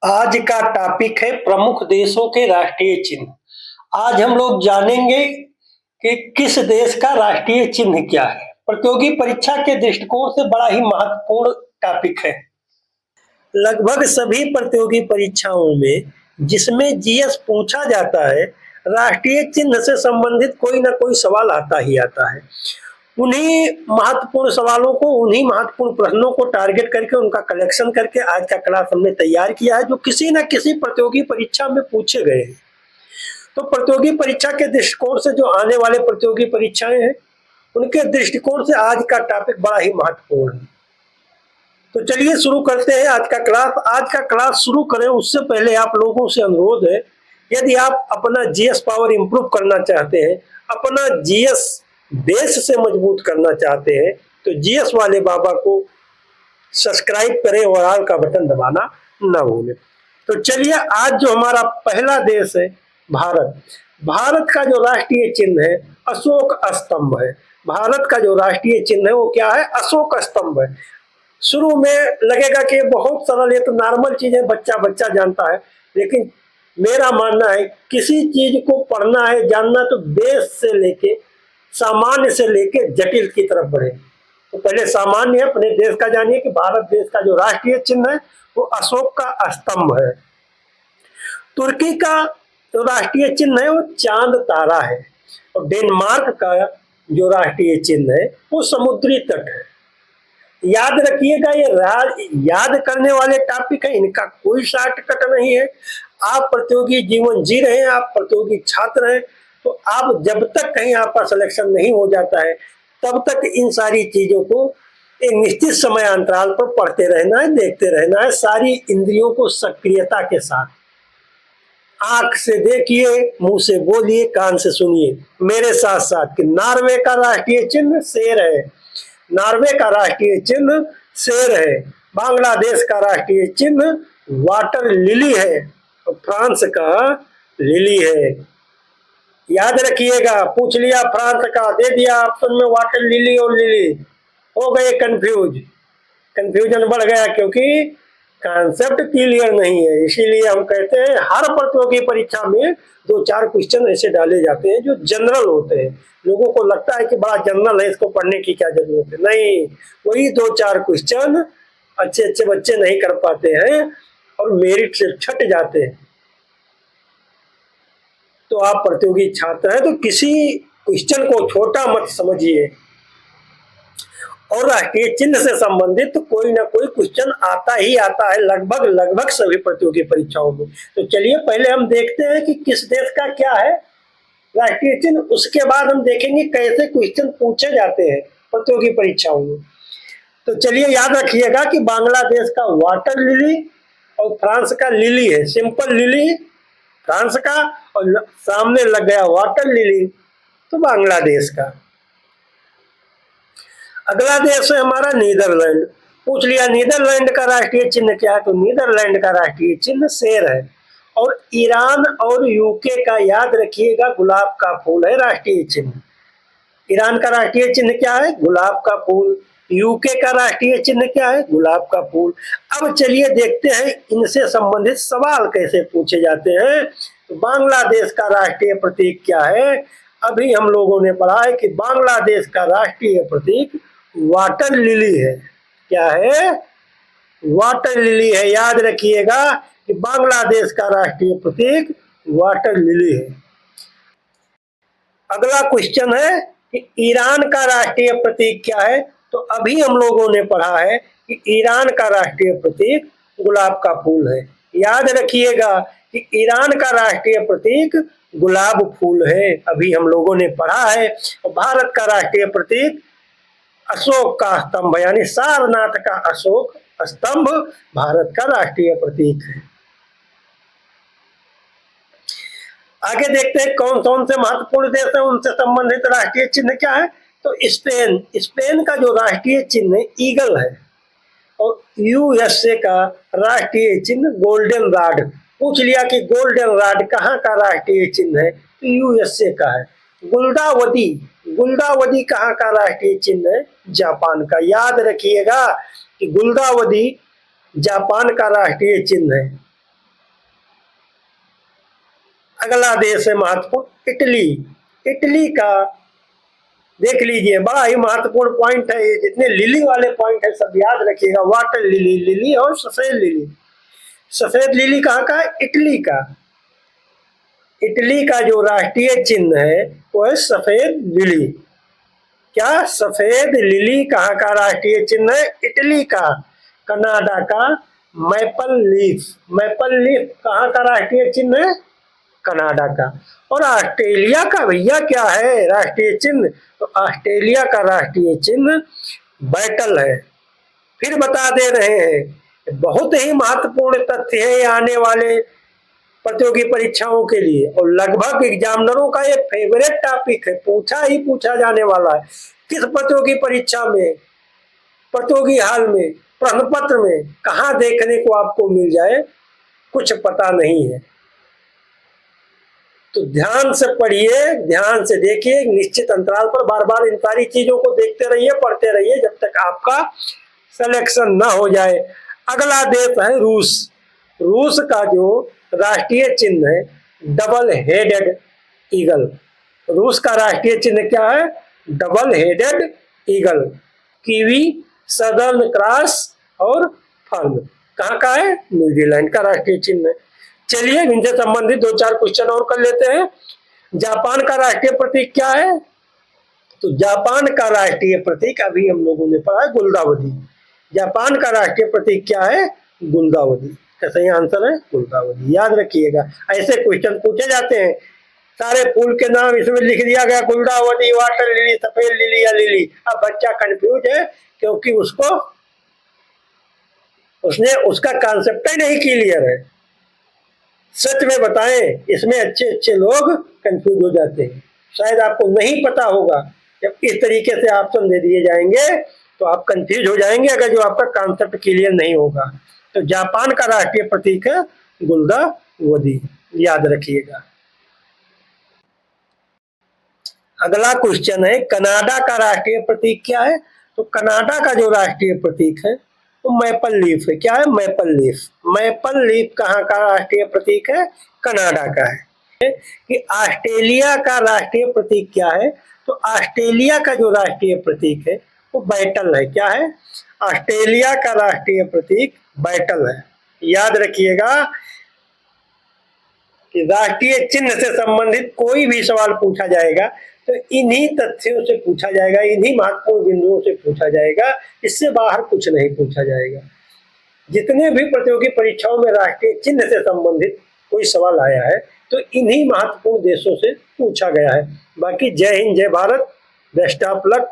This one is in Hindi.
आज का टॉपिक है प्रमुख देशों के राष्ट्रीय चिन्ह। आज हम लोग जानेंगे कि किस देश का राष्ट्रीय चिन्ह क्या है। प्रतियोगी परीक्षा के दृष्टिकोण से बड़ा ही महत्वपूर्ण टॉपिक है। लगभग सभी प्रतियोगी परीक्षाओं में जिसमें जीएस पूछा जाता है, राष्ट्रीय चिन्ह से संबंधित कोई ना कोई सवाल आता ही आता है। उन्हीं महत्वपूर्ण सवालों को, उन्हीं महत्वपूर्ण प्रश्नों को टारगेट करके उनका कलेक्शन करके आज का क्लास हमने तैयार किया है, जो किसी न किसी प्रतियोगी परीक्षा में पूछे गए हैं। तो प्रतियोगी परीक्षा के दृष्टिकोण से जो आने वाले प्रतियोगी परीक्षाएं हैं, उनके दृष्टिकोण से आज का टॉपिक बड़ा ही महत्वपूर्ण है। तो चलिए शुरू करते हैं आज का क्लास। आज का क्लास शुरू करें उससे पहले आप लोगों से अनुरोध है, यदि आप अपना जीएस पावर इंप्रूव करना चाहते हैं, अपना जीएस बेस से मजबूत करना चाहते हैं, तो जीएस वाले बाबा को सब्सक्राइब करें और ऑल का बटन दबाना ना भूलें। तो चलिए, आज जो हमारा पहला देश है भारत, भारत का जो राष्ट्रीय चिन्ह है अशोक स्तंभ है। भारत का जो राष्ट्रीय चिन्ह है वो क्या है? अशोक स्तंभ है। शुरू में लगेगा कि बहुत सरल, ये तो नॉर्मल चीज है, बच्चा बच्चा जानता है, लेकिन मेरा मानना है किसी चीज को पढ़ना है, जानना, तो बेस से लेके, सामान्य से लेके जटिल की तरफ बढ़े। तो पहले सामान्य है, अपने देश का जानिए कि भारत देश का जो राष्ट्रीय चिन्ह है वो अशोक का स्तंभ है। तुर्की का जो राष्ट्रीय चिन्ह है वो चांद तारा है। और डेनमार्क का जो राष्ट्रीय चिन्ह है वो समुद्री तट है। याद रखिएगा, ये याद करने वाले टॉपिक है, इनका कोई शॉर्टकट नहीं है। आप प्रतियोगी जीवन जी रहे हैं, आप प्रतियोगी छात्र हैं, तो आप जब तक कहीं आपका सिलेक्शन नहीं हो जाता है तब तक इन सारी चीजों को एक निश्चित समय अंतराल पर पढ़ते रहना है, देखते रहना है, सारी इंद्रियों को सक्रियता के साथ। आंख से देखिए, मुंह से बोलिए, कान से सुनिए मेरे साथ साथ कि नॉर्वे का राष्ट्रीय चिन्ह शेर है। नॉर्वे का राष्ट्रीय चिन्ह शेर है। बांग्लादेश का राष्ट्रीय चिन्ह वाटर लिली है और फ्रांस का लिली है। याद रखिएगा, पूछ लिया फ्रांस का, दे दिया ऑप्शन में वाटर लिली और लिली, हो गए कंफ्यूजन बढ़ गया, क्योंकि कॉन्सेप्ट क्लियर नहीं है। इसीलिए हम कहते हैं हर प्रतियोगी परीक्षा में 2-4 क्वेश्चन ऐसे डाले जाते हैं जो जनरल होते हैं। लोगों को लगता है कि बड़ा जनरल है, इसको पढ़ने की क्या जरूरत है। नहीं, वही 2-4 क्वेश्चन अच्छे अच्छे बच्चे नहीं कर पाते हैं और मेरिट से छट जाते हैं। तो आप प्रतियोगी छात्र हैं तो किसी क्वेश्चन को छोटा मत समझिए, और राष्ट्रीय चिन्ह से संबंधित तो कोई ना कोई क्वेश्चन आता ही आता है लगभग सभी प्रतियोगी परीक्षाओं में। तो चलिए पहले हम देखते हैं कि किस देश का क्या है राष्ट्रीय चिन्ह, उसके बाद हम देखेंगे कैसे क्वेश्चन पूछे जाते हैं प्रतियोगी परीक्षाओं में। तो चलिए याद रखिएगा कि बांग्लादेश का वाटर लिली और फ्रांस का लिली है। सिंपल लिली फ्रांस का और सामने लग गया वाटर लिली तो बांग्लादेश का। अगला देश है हमारा नीदरलैंड। पूछ लिया नीदरलैंड का राष्ट्रीय चिन्ह क्या है, तो नीदरलैंड का राष्ट्रीय चिन्ह शेर है। और ईरान और यूके का याद रखिएगा गुलाब का फूल है राष्ट्रीय चिन्ह। ईरान का राष्ट्रीय चिन्ह क्या है? गुलाब का फूल। यूके का राष्ट्रीय चिन्ह क्या है? गुलाब का फूल। अब चलिए देखते हैं इनसे संबंधित सवाल कैसे पूछे जाते हैं। तो बांग्लादेश का राष्ट्रीय प्रतीक क्या है? अभी हम लोगों ने पढ़ा है कि बांग्लादेश का राष्ट्रीय प्रतीक वाटर लिली है। क्या है? वाटर लिली है। याद रखिएगा कि बांग्लादेश का राष्ट्रीय प्रतीक वाटर लिली है। अगला क्वेश्चन है कि ईरान का राष्ट्रीय प्रतीक क्या है? तो अभी हम लोगों ने पढ़ा है कि ईरान का राष्ट्रीय प्रतीक गुलाब का फूल है। याद रखिएगा कि ईरान का राष्ट्रीय प्रतीक गुलाब फूल है, अभी हम लोगों ने पढ़ा है। और भारत का राष्ट्रीय प्रतीक अशोक का स्तंभ, यानी सारनाथ का अशोक स्तंभ भारत का राष्ट्रीय प्रतीक है। आगे देखते हैं कौन कौन से महत्वपूर्ण देश है, उनसे संबंधित राष्ट्रीय चिन्ह क्या है। तो स्पेन का जो राष्ट्रीय चिन्ह ईगल है। और यूएसए का राष्ट्रीय चिन्ह गोल्डन रॉड। पूछ लिया कि गोल्डन रॉड कहाँ का राष्ट्रीय चिन्ह है, तो यूएसए का है। गुलदावदी कहाँ का राष्ट्रीय चिन्ह है? जापान का। याद रखिएगा कि गुलदावदी जापान का राष्ट्रीय चिन्ह है। अगला देश है महत्वपूर्ण इटली। इटली का देख लीजिए, बड़ा ही महत्वपूर्ण पॉइंट है ये। जितने लिली वाले पॉइंट है सब याद रखिएगा। वाटर लिली, लिली और सफेद लिली। सफेद लिली कहाँ का है? इटली का। इटली का जो राष्ट्रीय चिन्ह है वो है सफेद लिली। क्या? सफेद लिली कहाँ का राष्ट्रीय चिन्ह है? इटली का। कनाडा का मैपल लीफ। मैपल लीफ कहाँ का राष्ट्रीय चिन्ह है? कनाडा का। और ऑस्ट्रेलिया का भैया क्या है राष्ट्रीय चिन्ह? तो ऑस्ट्रेलिया का राष्ट्रीय चिन्ह बैटल है। फिर बता दे रहे हैं, बहुत ही महत्वपूर्ण तथ्य है आने वाले प्रतियोगी परीक्षाओं के लिए, और लगभग एग्जामिनरों का ये फेवरेट टॉपिक है, पूछा ही पूछा जाने वाला है। किस प्रतियोगी परीक्षा में, प्रतियोगी हाल में, प्रश्न पत्र में कहाँ देखने को आपको मिल जाए कुछ पता नहीं है। तो ध्यान से पढ़िए, ध्यान से देखिए, निश्चित अंतराल पर बार बार इन सारी चीजों को देखते रहिए, पढ़ते रहिए जब तक आपका सिलेक्शन ना हो जाए। अगला देश है रूस। रूस का जो राष्ट्रीय चिन्ह है डबल हेडेड ईगल। रूस का राष्ट्रीय चिन्ह क्या है? Double headed eagle. Kiwi, southern cross और फर्न। कहाँ का है? न्यूजीलैंड का राष्ट्रीय चिन्ह है। चलिए इनसे संबंधित दो चार क्वेश्चन और कर लेते हैं। जापान का राष्ट्रीय प्रतीक क्या है? तो जापान का राष्ट्रीय प्रतीक अभी हम लोगों ने पढ़ा है गुलदावधी। जापान का राष्ट्रीय प्रतीक क्या है? गुलदावधी। का सही आंसर है गुलदावधी। याद रखिएगा, ऐसे क्वेश्चन पूछे जाते हैं। सारे फूल के नाम इसमें लिख दिया गया, गुलदावधी, वाटर लिली, सफेद लिली या लिली। अब बच्चा कंफ्यूज है क्योंकि उसने उसका कॉन्सेप्ट ही नहीं क्लियर है। सच में बताएं, इसमें अच्छे अच्छे लोग कंफ्यूज हो जाते हैं। शायद आपको नहीं पता होगा, जब इस तरीके से ऑप्शन दे दिए जाएंगे तो आप कंफ्यूज हो जाएंगे अगर जो आपका कॉन्सेप्ट क्लियर नहीं होगा। तो जापान का राष्ट्रीय प्रतीक है गुलदावधी। याद रखिएगा। अगला क्वेश्चन है, कनाडा का राष्ट्रीय प्रतीक क्या है? तो कनाडा का जो राष्ट्रीय प्रतीक है वो मैपल लीफ है। क्या है? Maple leaf. मैपल लीफ कहाँ का राष्ट्रीय प्रतीक है? कनाडा का है। कि ऑस्ट्रेलिया का राष्ट्रीय प्रतीक क्या है? तो ऑस्ट्रेलिया का जो राष्ट्रीय प्रतीक है वो बैटल है। क्या है? ऑस्ट्रेलिया का राष्ट्रीय प्रतीक बैटल है। याद रखिएगा कि राष्ट्रीय चिन्ह से संबंधित कोई भी सवाल पूछा जाएगा तो इन्हीं तथ्यों से पूछा जाएगा, इन्हीं महत्वपूर्ण बिंदुओं से पूछा जाएगा, इससे बाहर कुछ नहीं पूछा जाएगा। जितने भी प्रतियोगी परीक्षाओं में राष्ट्रीय चिन्ह से संबंधित कोई सवाल आया है तो इन्हीं महत्वपूर्ण देशों से पूछा गया है। बाकी जय हिंद, जय भारत, बेस्ट ऑफ लक।